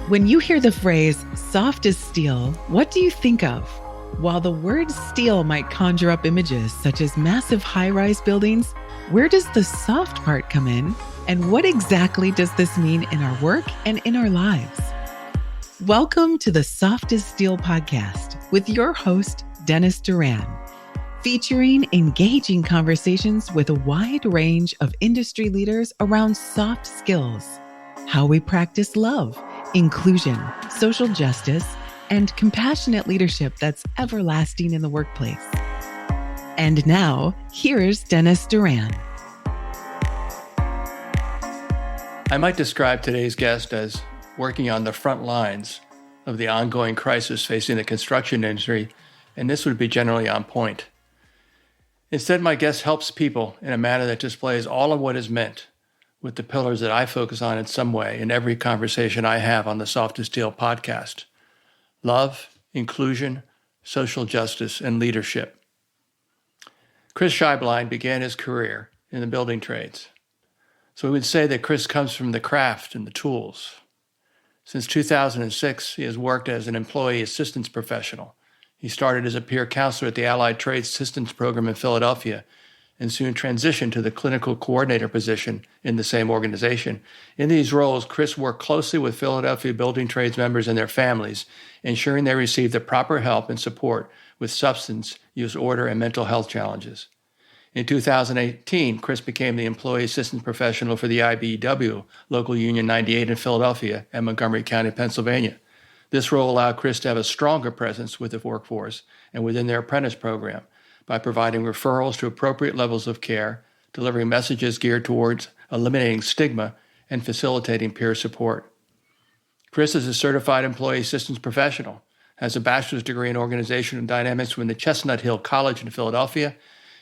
When you hear the phrase soft as steel, what do you think of? While the word steel might conjure up images such as massive high-rise buildings, where does the soft part come in? And what exactly does this mean in our work and in our lives? Welcome to the Soft as Steel podcast with your host, Dennis Duran, featuring engaging conversations with a wide range of industry leaders around soft skills, how we practice love, inclusion, social justice, and compassionate leadership that's everlasting in the workplace. And now, here's Dennis Duran. I might describe today's guest as working on the front lines of the ongoing crisis facing the construction industry, and this would be generally on point. Instead, my guest helps people in a manner that displays all of what is meant with the pillars that I focus on in some way in every conversation I have on the Soft as Steel podcast: love, inclusion, social justice, and leadership. Chris Scheiblein began his career in the building trades. So we would say that Chris comes from the craft and the tools. Since 2006, he has worked as an employee assistance professional. He started as a peer counselor at the Allied Trades Assistance Program in Philadelphia and soon transitioned to the clinical coordinator position in the same organization. In these roles, Chris worked closely with Philadelphia building trades members and their families, ensuring they receive the proper help and support with substance use order and mental health challenges. In 2018, Chris became the employee assistance professional for the IBEW, Local Union 98 in Philadelphia and Montgomery County, Pennsylvania. This role allowed Chris to have a stronger presence with the workforce and within their apprentice program by providing referrals to appropriate levels of care, delivering messages geared towards eliminating stigma, and facilitating peer support. Chris is a certified employee assistance professional, has a bachelor's degree in organizational dynamics from the Chestnut Hill College in Philadelphia,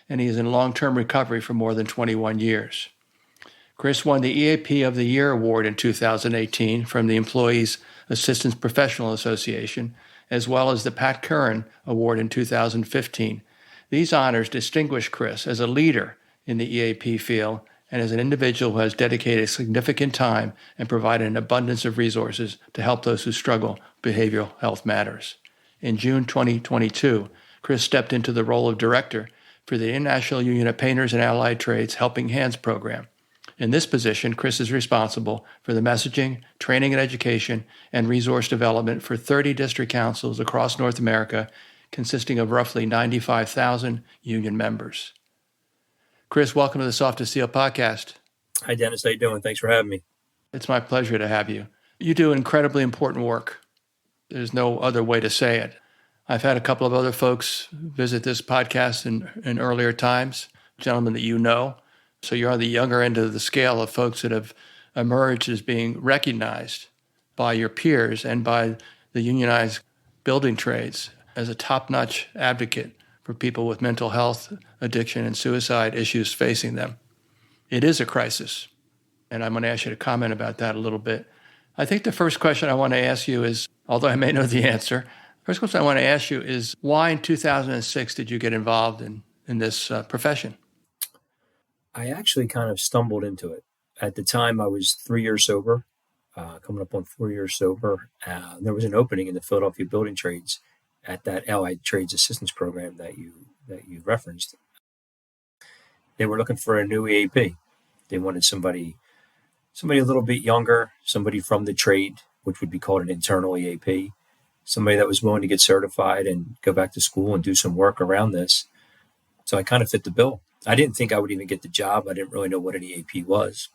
and he is in long-term recovery for more than 21 years. Chris won the EAP of the Year Award in 2018 from the Employees Assistance Professional Association, as well as the Pat Curran Award in 2015. These honors distinguish Chris as a leader in the EAP field and as an individual who has dedicated significant time and provided an abundance of resources to help those who struggle with behavioral health matters. In June 2022, Chris stepped into the role of director for the International Union of Painters and Allied Trades Helping Hands program. In this position, Chris is responsible for the messaging, training and education, and resource development for 30 district councils across North America, consisting of roughly 95,000 union members. Chris, welcome to the Soft as Steel podcast. Hi, Dennis. How you doing? Thanks for having me. It's my pleasure to have you. You do incredibly important work. There's no other way to say it. I've had a couple of other folks visit this podcast in earlier times, gentlemen that you know. So you're on the younger end of the scale of folks that have emerged as being recognized by your peers and by the unionized building trades as a top-notch advocate for people with mental health, addiction, and suicide issues facing them. It is a crisis, and I'm going to ask you to comment about that a little bit. I think the first question I want to ask you is, although I may know the answer, first question I want to ask you is, why in 2006 did you get involved in this profession? I actually kind of stumbled into it. At the time, I was 3 years sober, coming up on 4 years sober. There was an opening in the Philadelphia building trades at that Allied Trades Assistance Program that you referenced. They were looking for a new EAP. They wanted somebody a little bit younger, somebody from the trade, which would be called an internal EAP, somebody that was willing to get certified and go back to school and do some work around this. So I kind of fit the bill. I didn't think I would even get the job. I didn't really know what an EAP was.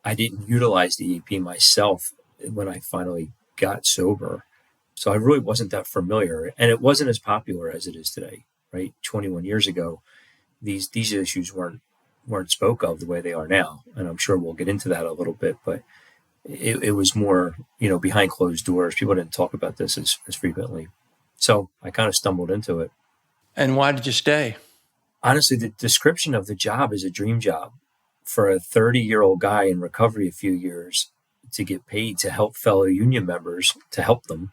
I didn't utilize the EAP myself when I finally got sober. So I really wasn't that familiar, and it wasn't as popular as it is today, right? 21 years ago, these issues weren't spoke of the way they are now. And I'm sure we'll get into that a little bit, but it was more, behind closed doors. People didn't talk about this as frequently. So I kind of stumbled into it. And why did you stay? Honestly, the description of the job is a dream job. For a 30-year-old guy in recovery a few years to get paid to help fellow union members, to help them,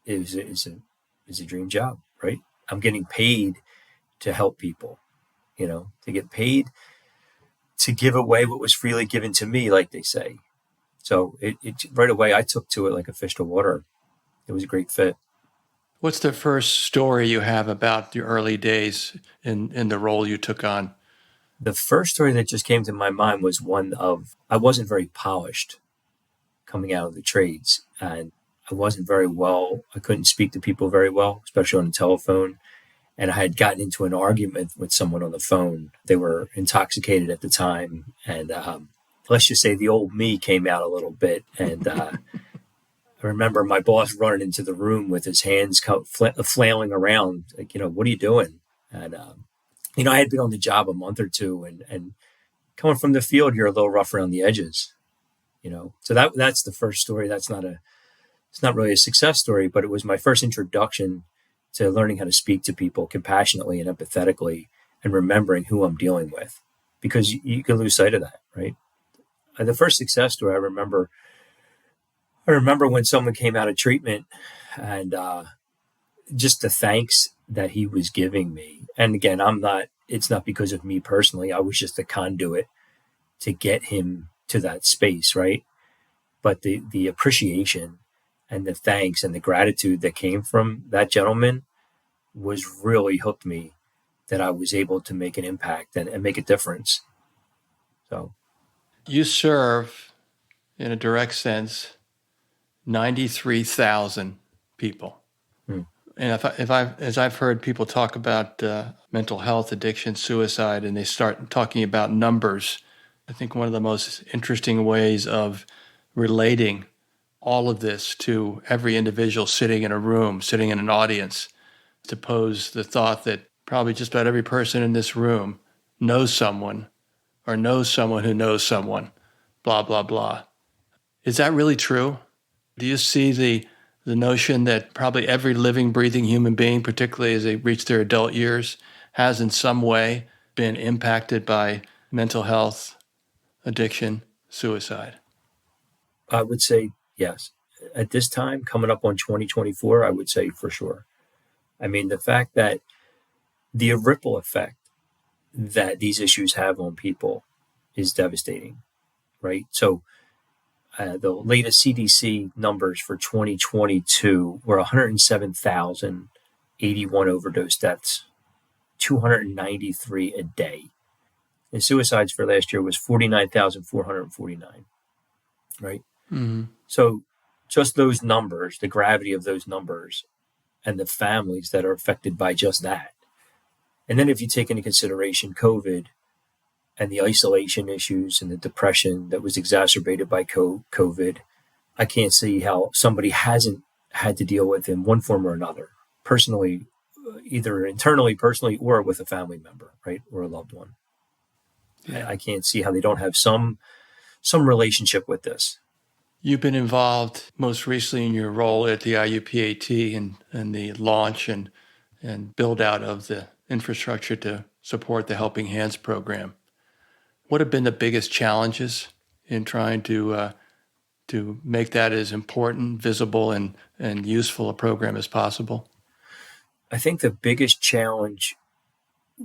is a dream job, right? I'm getting paid to help people, to get paid to give away what was freely given to me, like they say. So it right away, I took to it like a fish to water. It was a great fit. What's the first story you have about your early days in the role you took on? The first story that just came to my mind was one of, I wasn't very polished coming out of the trades, and I wasn't very well. I couldn't speak to people very well, especially on the telephone. And I had gotten into an argument with someone on the phone. They were intoxicated at the time. And let's just say the old me came out a little bit. And I remember my boss running into the room with his hands flailing around, like, what are you doing? And, I had been on the job a month or two, and coming from the field, you're a little rough around the edges, So that's the first story. It's not really a success story, but it was my first introduction to learning how to speak to people compassionately and empathetically, and remembering who I'm dealing with, because you can lose sight of that, right? The first success story I remember when someone came out of treatment, and just the thanks that he was giving me. And again, it's not because of me personally. I was just the conduit to get him to that space, right? But the appreciation and the thanks and the gratitude that came from that gentleman was really hooked me, that I was able to make an impact and make a difference. So you serve, in a direct sense, 93,000 people. And as I've heard people talk about mental health, addiction, suicide, and they start talking about numbers, I think one of the most interesting ways of relating all of this to every individual sitting in a room, sitting in an audience, to pose the thought that probably just about every person in this room knows someone or knows someone who knows someone, blah, blah, blah. Is that really true? Do you see the notion that probably every living, breathing human being, particularly as they reach their adult years, has in some way been impacted by mental health, addiction, suicide? I would say yes. At this time, coming up on 2024, I would say for sure. I mean, the fact that the ripple effect that these issues have on people is devastating, right? So the latest CDC numbers for 2022 were 107,081 overdose deaths, 293 a day. And suicides for last year was 49,449, right? Mm-hmm. So just those numbers, the gravity of those numbers, and the families that are affected by just that. And then if you take into consideration COVID and the isolation issues and the depression that was exacerbated by COVID, I can't see how somebody hasn't had to deal with in one form or another, personally, either internally, personally, or with a family member, right, or a loved one. Yeah. I can't see how they don't have some relationship with this. You've been involved most recently in your role at the IUPAT and the launch and build out of the infrastructure to support the Helping Hands program. What have been the biggest challenges in trying to make that as important, visible, and useful a program as possible? I think the biggest challenge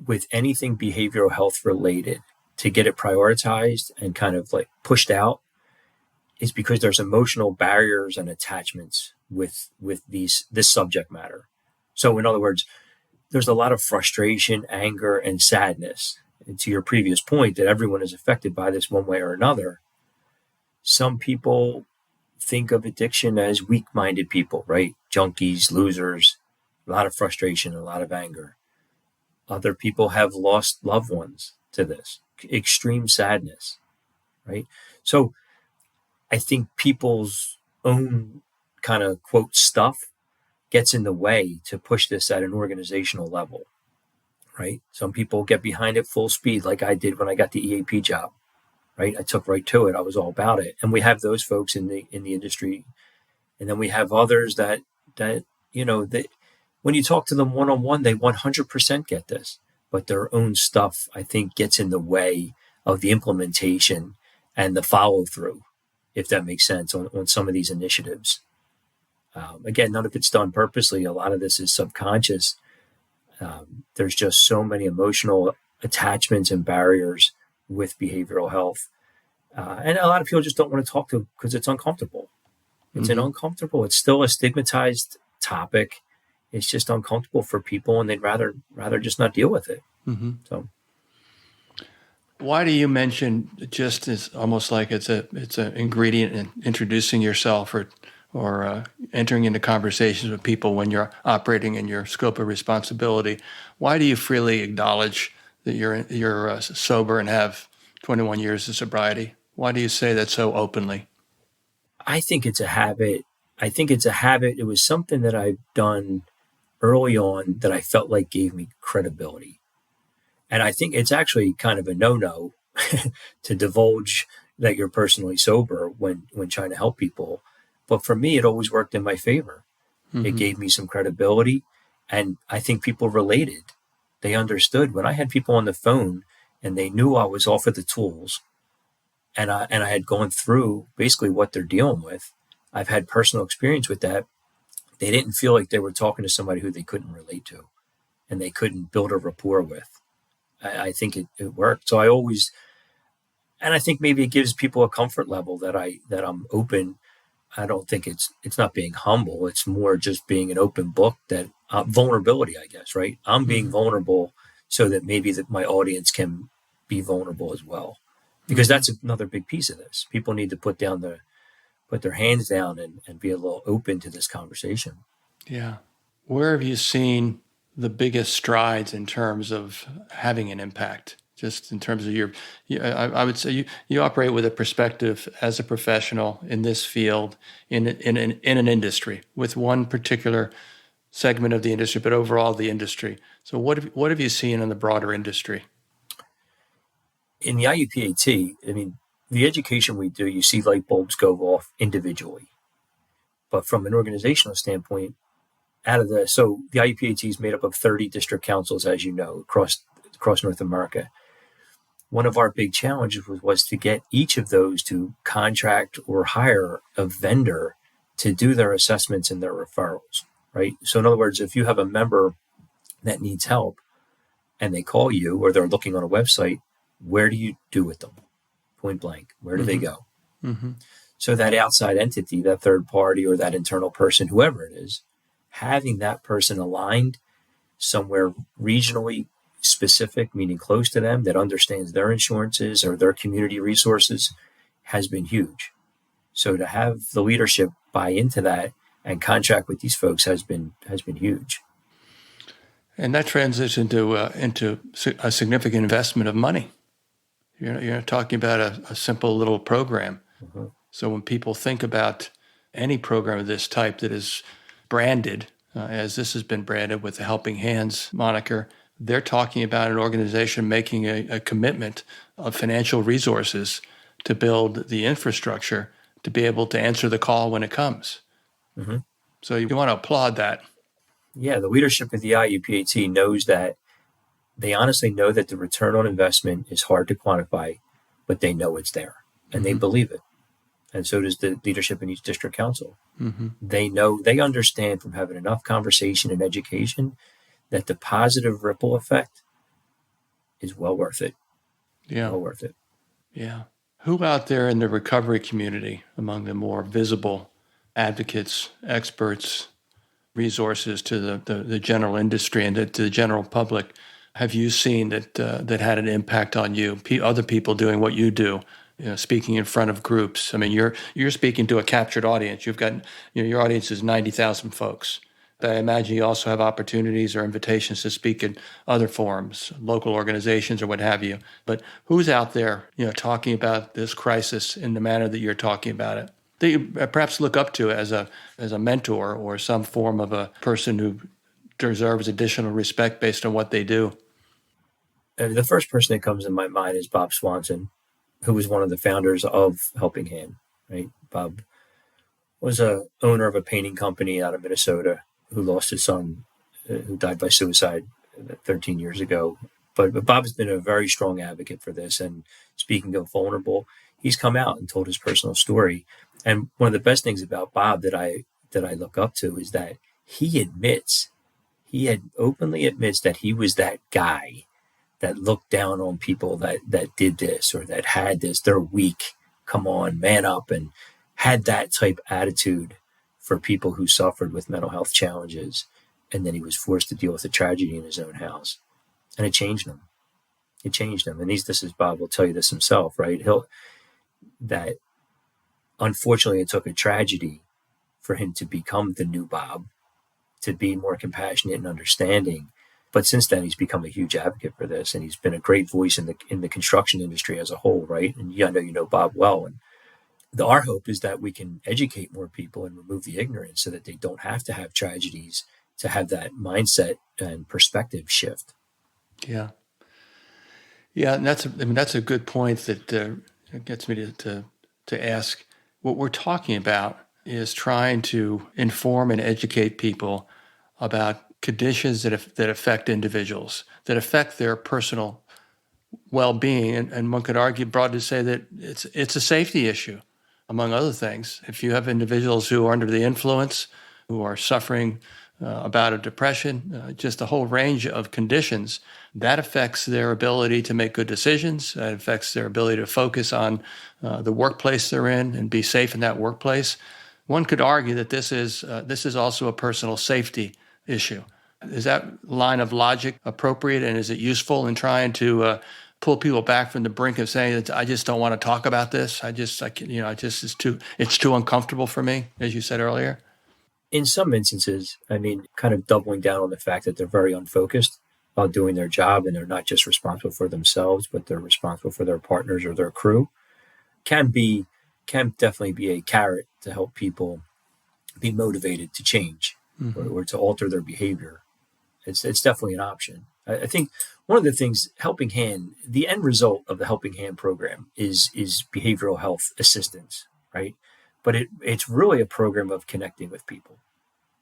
with anything behavioral health related, to get it prioritized and kind of like pushed out, is because there's emotional barriers and attachments with this subject matter. So in other words, there's a lot of frustration, anger, and sadness. And to your previous point that everyone is affected by this one way or another, some people think of addiction as weak-minded people, right? Junkies, losers, a lot of frustration, a lot of anger. Other people have lost loved ones to this, extreme sadness, right? So I think people's own kind of quote stuff gets in the way to push this at an organizational level, right? Some people get behind it full speed, like I did when I got the EAP job, right? I took right to it. I was all about it. And we have those folks in the industry. And then we have others that when you talk to them one-on-one, they 100% get this, but their own stuff, I think, gets in the way of the implementation and the follow through, if that makes sense, on some of these initiatives. Again, none of it's done purposely. A lot of this is subconscious. There's just so many emotional attachments and barriers with behavioral health. And a lot of people just don't want to talk to because it's uncomfortable. It's an uncomfortable. It's still a stigmatized topic. It's just uncomfortable for people, and they'd rather just not deal with it. So, why do you mention just as almost like it's an ingredient in introducing yourself or entering into conversations with people when you're operating in your scope of responsibility? Why do you freely acknowledge that you're sober and have 21 years of sobriety? Why do you say that so openly? I think it's a habit. It was something that I've done early on that I felt like gave me credibility. And I think it's actually kind of a no-no to divulge that you're personally sober when trying to help people. But for me, it always worked in my favor. It gave me some credibility. And I think people related. They understood when I had people on the phone and they knew I was offered the tools and I had gone through basically what they're dealing with. I've had personal experience with that. They didn't feel like they were talking to somebody who they couldn't relate to and they couldn't build a rapport with. I think it worked. So I think maybe it gives people a comfort level that I'm open. I don't think it's not being humble. It's more just being an open book that vulnerability, I guess, right? I'm being vulnerable so that maybe my audience can be vulnerable as well, because that's another big piece of this. People need to put their hands down and be a little open to this conversation. Yeah. Where have you seen the biggest strides in terms of having an impact? Just in terms of I would say you operate with a perspective as a professional in this field, in an industry with one particular segment of the industry, but overall the industry. So what have you seen in the broader industry? In the IUPAT, I mean, the education we do, you see light bulbs go off individually, but from an organizational standpoint, so the IUPAT is made up of 30 district councils, as you know, across North America. One of our big challenges was to get each of those to contract or hire a vendor to do their assessments and their referrals, right? So in other words, if you have a member that needs help and they call you or they're looking on a website, where do you do with them? Point blank, where do they go? So that outside entity, that third party or that internal person, whoever it is, having that person aligned somewhere regionally specific, meaning close to them, that understands their insurances or their community resources, has been huge. So to have the leadership buy into that and contract with these folks has been huge. And that transitions into a significant investment of money. You're not talking about a simple little program. So when people think about any program of this type that is branded, as this has been branded with the Helping Hands moniker, they're talking about an organization making a commitment of financial resources to build the infrastructure to be able to answer the call when it comes. So you want to applaud that. Yeah, the leadership of the IUPAT knows that. They honestly know that the return on investment is hard to quantify, but they know it's there and they believe it. And so does the leadership in each district council. They know, they understand from having enough conversation and education that the positive ripple effect is well worth it. Yeah. Well worth it. Yeah. Who out there in the recovery community, among the more visible advocates, experts, resources to the general industry and to the general public, have you seen that had an impact on you? Other people doing what you do, speaking in front of groups. I mean, you're speaking to a captured audience. You've got your audience is 90,000 folks. I imagine you also have opportunities or invitations to speak in other forums, local organizations or what have you. But who's out there, talking about this crisis in the manner that you're talking about it, that you perhaps look up to as a mentor or some form of a person who deserves additional respect based on what they do? The first person that comes in my mind is Bob Swanson, who was one of the founders of Helping Hand, right? Bob was a owner of a painting company out of Minnesota who lost his son, who died by suicide 13 years ago. But Bob has been a very strong advocate for this. And speaking of vulnerable, he's come out and told his personal story. And one of the best things about Bob that I look up to is that he openly admits that he was that guy that looked down on people that did this or that had this. They're weak. come on, man up, and had that type attitude for people who suffered with mental health challenges. And then he was forced to deal with a tragedy in his own house. And it changed him. It changed him. And this is Bob will tell you this himself, right? That unfortunately it took a tragedy for him to become the new Bob, to be more compassionate and understanding. But since then, he's become a huge advocate for this, and he's been a great voice in the construction industry as a whole, right? And I know you know Bob well. And our hope is that we can educate more people and remove the ignorance so that they don't have to have tragedies to have that mindset and perspective shift. Yeah. Yeah, and that's a good point that gets me to ask. What we're talking about is trying to inform and educate people about conditions that affect individuals, that affect their personal well-being, and one could argue broadly to say that it's a safety issue, among other things. If you have individuals who are under the influence, who are suffering about a depression, just a whole range of conditions, that affects their ability to make good decisions. That affects their ability to focus on the workplace they're in and be safe in that workplace. One could argue that this is also a personal safety issue. Is that line of logic appropriate, and is it useful in trying to pull people back from the brink of saying that I just don't want to talk about this? It's too uncomfortable for me, as you said earlier. In some instances, I mean, kind of doubling down on the fact that they're very unfocused on doing their job, and they're not just responsible for themselves, but they're responsible for their partners or their crew, can definitely be a carrot to help people be motivated to change or to alter their behavior. It's definitely an option. I think one of the things, Helping Hand, the end result of the Helping Hand program is behavioral health assistance, right? But it's really a program of connecting with people.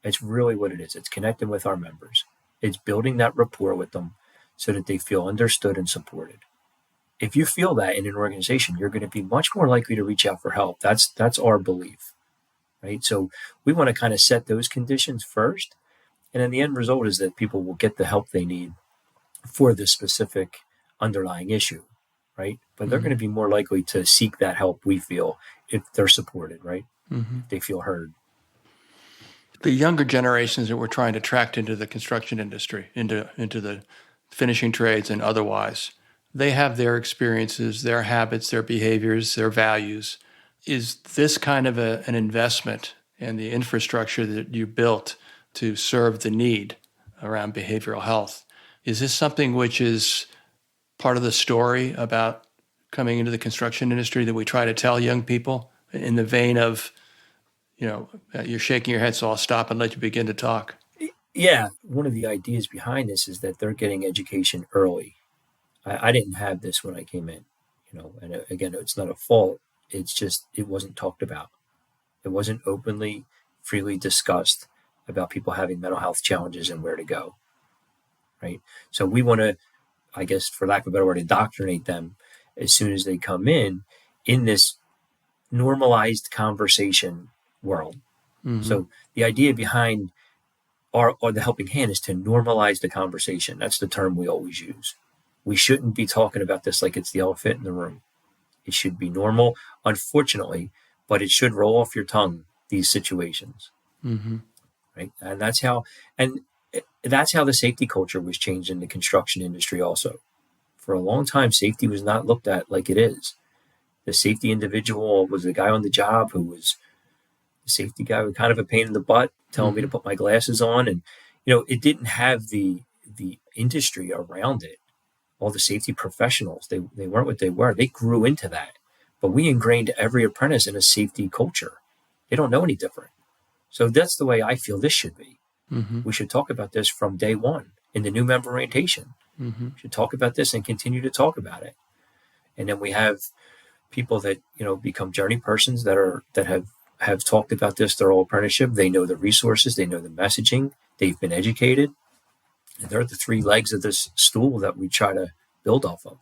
It's really what it is. It's connecting with our members. It's building that rapport with them so that they feel understood and supported. If you feel that in an organization, you're going to be much more likely to reach out for help. That's our belief, right? So we want to kind of set those conditions first. And then the end result is that people will get the help they need for the specific underlying issue, right? But they're going to be more likely to seek that help, we feel, if they're supported, right? They feel heard. The younger generations that we're trying to attract into the construction industry, into the finishing trades and otherwise, they have their experiences, their habits, their behaviors, their values. Is this kind of an investment in the infrastructure that you built to serve the need around behavioral health? Is this something which is part of the story about coming into the construction industry that we try to tell young people, in the vein of, you're shaking your head, so I'll stop and let you begin to talk? Yeah. One of the ideas behind this is that they're getting education early. I didn't have this when I came in, and again, it's not a fault. It's just, it wasn't talked about. It wasn't openly, freely discussed about people having mental health challenges and where to go, right? So we want to, I guess, for lack of a better word, indoctrinate them as soon as they come in this normalized conversation world. So the idea behind the Helping Hand is to normalize the conversation. That's the term we always use. We shouldn't be talking about this like it's the elephant in the room. It should be normal, unfortunately, but it should roll off your tongue, these situations. Right? And that's how the safety culture was changed in the construction industry also. For a long time, safety was not looked at like it is. The safety individual was the guy on the job who was the safety guy with kind of a pain in the butt, telling me to put my glasses on. And, it didn't have the industry around it. All the safety professionals, they weren't what they were. They grew into that. But we ingrained every apprentice in a safety culture. They don't know any different. So that's the way I feel this should be. We should talk about this from day one in the new member orientation. We should talk about this and continue to talk about it. And then we have people that, become journey persons that have talked about this their whole apprenticeship. They know the resources, they know the messaging, they've been educated. And they're the three legs of this stool that we try to build off of.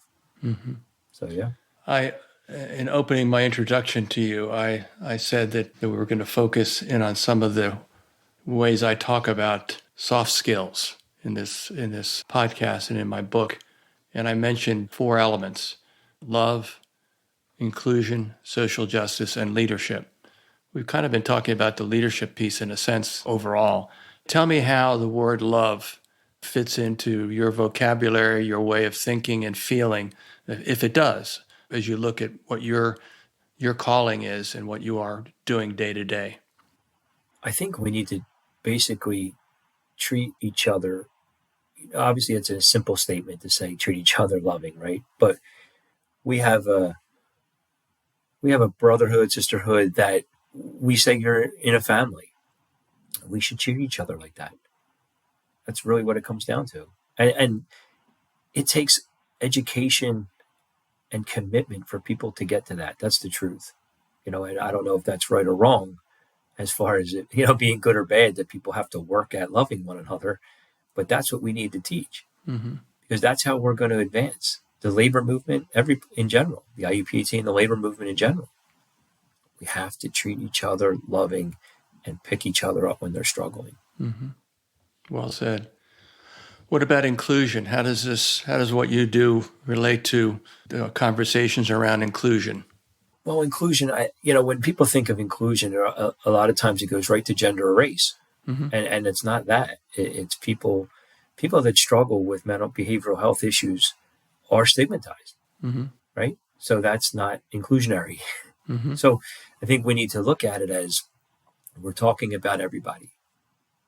So, yeah. In opening my introduction to you, I said that we were going to focus in on some of the ways I talk about soft skills in this podcast and in my book. And I mentioned 4 elements: love, inclusion, social justice, and leadership. We've kind of been talking about the leadership piece in a sense overall. Tell me how the word love fits into your vocabulary, your way of thinking and feeling, if it does, as you look at what your calling is and what you are doing day to day. I think we need to basically treat each other. Obviously, it's a simple statement to say treat each other loving, right? But we have a brotherhood, sisterhood that we say you're in a family. We should treat each other like that. That's really what it comes down to. And it takes education and commitment for people to get to that. That's the truth. And I don't know if that's right or wrong as far as it, being good or bad, that people have to work at loving one another. But that's what we need to teach, because that's how we're going to advance the labor movement in general, the IUPAT and the labor movement in general. We have to treat each other loving and pick each other up when they're struggling. Well said. What about inclusion? How does what you do relate to the conversations around inclusion? Well, inclusion, when people think of inclusion, a lot of times it goes right to gender or race. And it's not that. It's people that struggle with mental behavioral health issues are stigmatized, right? So that's not inclusionary. So I think we need to look at it as we're talking about everybody.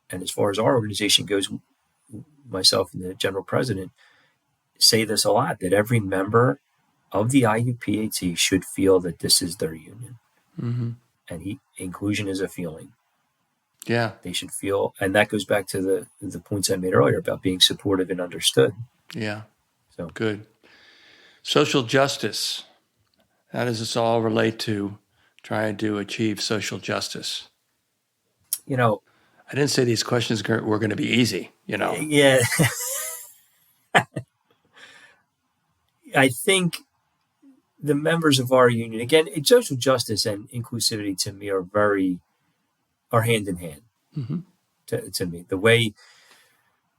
And as far as our organization goes, myself and the general president say this a lot, that every member of the IUPAT should feel that this is their union. And inclusion is a feeling. Yeah. They should feel, and that goes back to the points I made earlier about being supportive and understood. Yeah. So good. Social justice. How does this all relate to trying to achieve social justice? I didn't say these questions were going to be easy, Yeah. I think the members of our union, again, social justice and inclusivity to me are hand in hand. To me, the way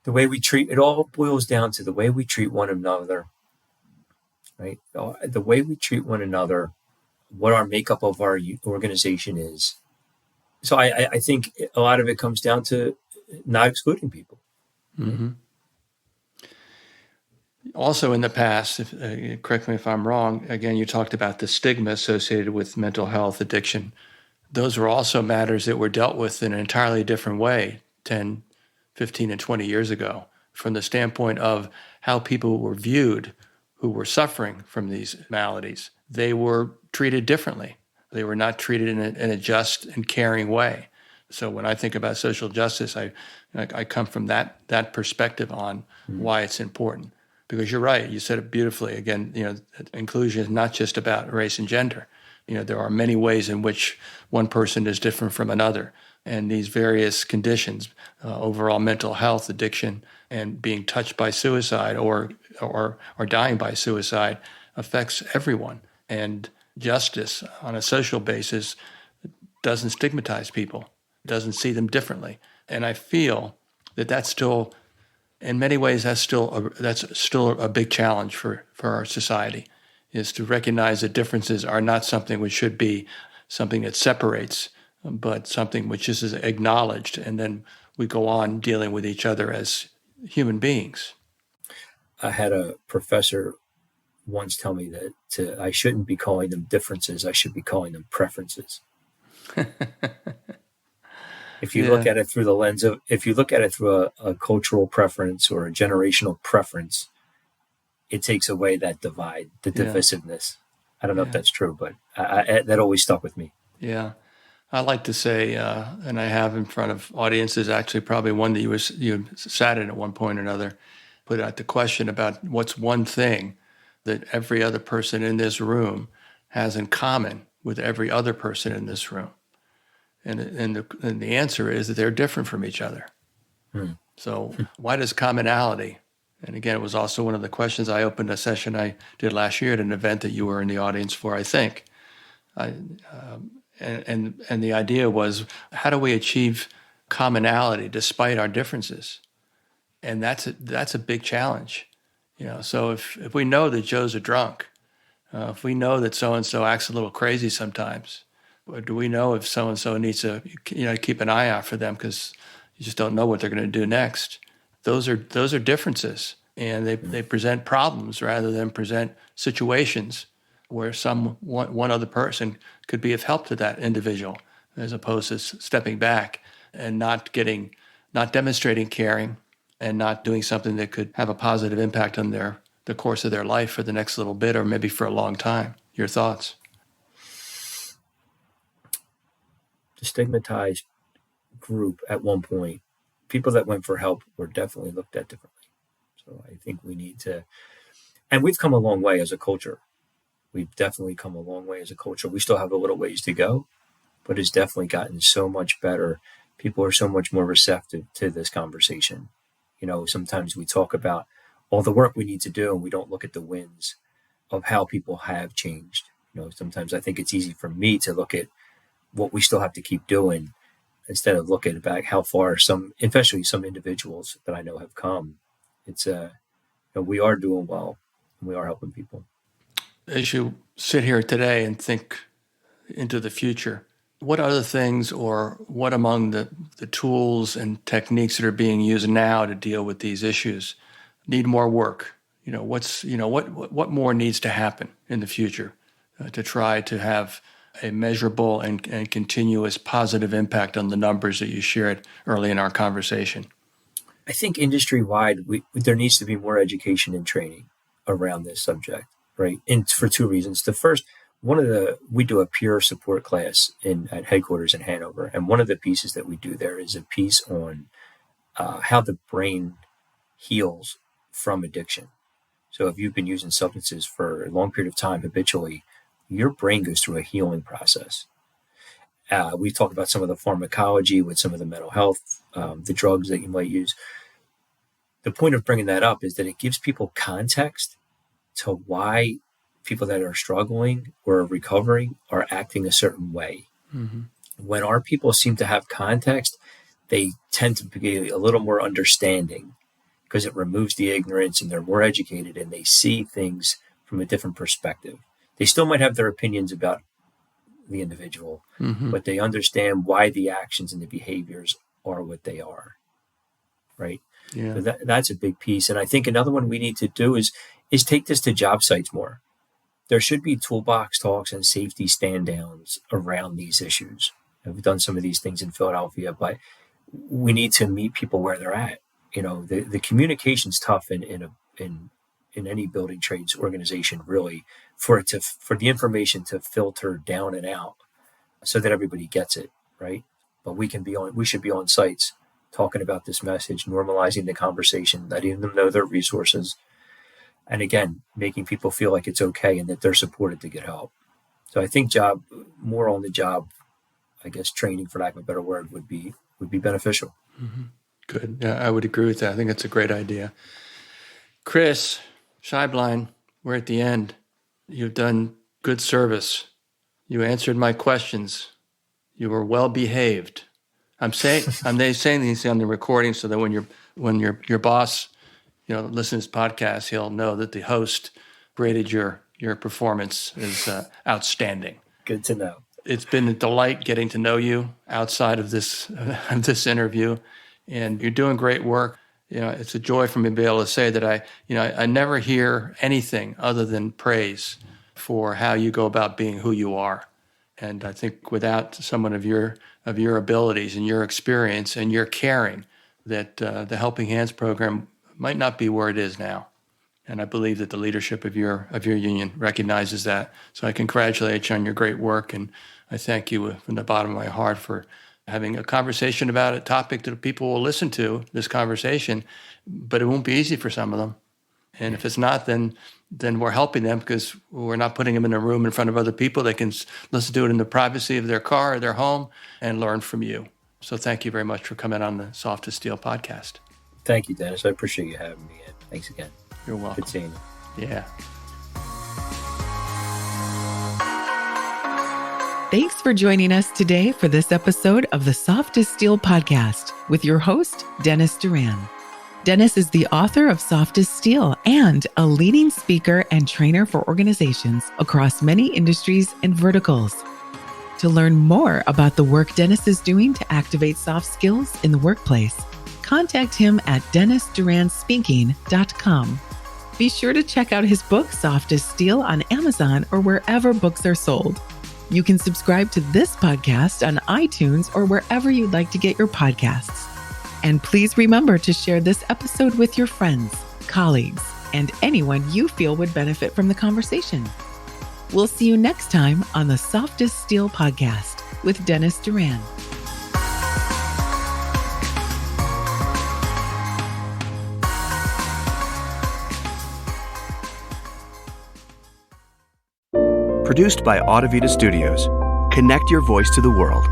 we treat it all boils down to the way we treat one another, right? The way we treat one another, what our makeup of our organization is. So I think a lot of it comes down to not excluding people. Also in the past, correct me if I'm wrong, again, you talked about the stigma associated with mental health, addiction. Those were also matters that were dealt with in an entirely different way 10, 15, and 20 years ago, from the standpoint of how people were viewed who were suffering from these maladies. They were treated differently. They were not treated in a just and caring way. So when I think about social justice, I come from that perspective on why it's important. Because you're right, you said it beautifully. Again, inclusion is not just about race and gender. There are many ways in which one person is different from another. And these various conditions, overall mental health, addiction, and being touched by suicide or dying by suicide affects everyone. And justice on a social basis doesn't stigmatize people, doesn't see them differently. And I feel that that's still, in many ways, that's still a big challenge for our society, is to recognize that differences are not something which should be something that separates, but something which is acknowledged, and then we go on dealing with each other as human beings. I had a professor once tell me that I shouldn't be calling them differences, I should be calling them preferences. If you look at it through the lens of, if you look at it through a cultural preference or a generational preference, it takes away that divide, the divisiveness. I don't know if that's true, but that always stuck with me. Yeah. I like to say, and I have in front of audiences, actually probably one that you sat in at one point or another, put out the question about what's one thing that every other person in this room has in common with every other person in this room. And the answer is that they're different from each other. So why does commonality? And again, it was also one of the questions I opened a session I did last year at an event that you were in the audience for, I think. And the idea was, how do we achieve commonality despite our differences? And that's a big challenge. So if we know that Joe's a drunk, If we know that so-and-so acts a little crazy sometimes, or do we know if so-and-so needs to, keep an eye out for them because you just don't know what they're going to do next? Those are differences, and they present problems rather than present situations where one other person could be of help to that individual, as opposed to stepping back and not demonstrating caring and not doing something that could have a positive impact on the course of their life for the next little bit or maybe for a long time. Your thoughts? The stigmatized group at one point, people that went for help were definitely looked at differently. So I think we need to, and we've come a long way as a culture. We've definitely come a long way as a culture. We still have a little ways to go, but it's definitely gotten so much better. People are so much more receptive to this conversation. Sometimes we talk about all the work we need to do and we don't look at the wins of how people have changed. Sometimes I think it's easy for me to look at what we still have to keep doing instead of looking back how far especially some individuals that I know have come. It's we are doing well and we are helping people. As you sit here today and think into the future, what other things or what among the tools and techniques that are being used now to deal with these issues need more work? What more needs to happen in the future to try to have a measurable and continuous positive impact on the numbers that you shared early in our conversation? I think industry-wide, there needs to be more education and training around this subject, right? And for two reasons. The first, we do a peer support class at headquarters in Hanover, and one of the pieces that we do there is a piece on how the brain heals from addiction. So if you've been using substances for a long period of time habitually, your brain goes through a healing process. We talk about some of the pharmacology with some of the mental health, the drugs that you might use. The point of bringing that up is that it gives people context to why people that are struggling or recovering are acting a certain way. Mm-hmm. When our people seem to have context, they tend to be a little more understanding because it removes the ignorance and they're more educated and they see things from a different perspective. They still might have their opinions about the individual, mm-hmm. but they understand why the actions and the behaviors are what they are, right? Yeah. So that's a big piece. And I think another one we need to do is take this to job sites more. There should be toolbox talks and safety stand downs around these issues. We've done some of these things in Philadelphia, but we need to meet people where they're at. The communication's tough in any building trades organization, really, for the information to filter down and out so that everybody gets it, right? But we should be on sites talking about this message, normalizing the conversation, letting them know their resources, and again, making people feel like it's okay and that they're supported to get help. So I think more on the job, I guess, training, for lack of a better word, would be beneficial. Mm-hmm. Good. Yeah, I would agree with that. I think that's a great idea. Chris Scheiblein, we're at the end. You've done good service. You answered my questions. You were well behaved. I'm saying these on the recording so that when your boss, listens to this podcast, he'll know that the host graded your performance as outstanding. Good to know. It's been a delight getting to know you outside of this interview, and you're doing great work. It's a joy for me to be able to say that I never hear anything other than praise for how you go about being who you are. And I think without someone of your abilities and your experience and your caring, that the Helping Hands program might not be where it is now. And I believe that the leadership of your union recognizes that. So I congratulate you on your great work, and I thank you from the bottom of my heart for having a conversation about a topic that people will listen to, this conversation, but it won't be easy for some of them. And if it's not, then we're helping them because we're not putting them in a room in front of other people. They can listen to it in the privacy of their car or their home and learn from you. So thank you very much for coming on the Soft as Steel podcast. Thank you, Dennis. I appreciate you having me. Thanks again. You're welcome. Good seeing you. Yeah. Thanks for joining us today for this episode of the Soft as Steel podcast with your host, Dennis Duran. Dennis is the author of Soft as Steel and a leading speaker and trainer for organizations across many industries and verticals. To learn more about the work Dennis is doing to activate soft skills in the workplace, contact him at DennisDuranSpeaking.com. Be sure to check out his book, Soft as Steel, on Amazon or wherever books are sold. You can subscribe to this podcast on iTunes or wherever you'd like to get your podcasts. And please remember to share this episode with your friends, colleagues, and anyone you feel would benefit from the conversation. We'll see you next time on the Soft as Steel podcast with Dennis Duran. Produced by Audivita Studios. Connect your voice to the world.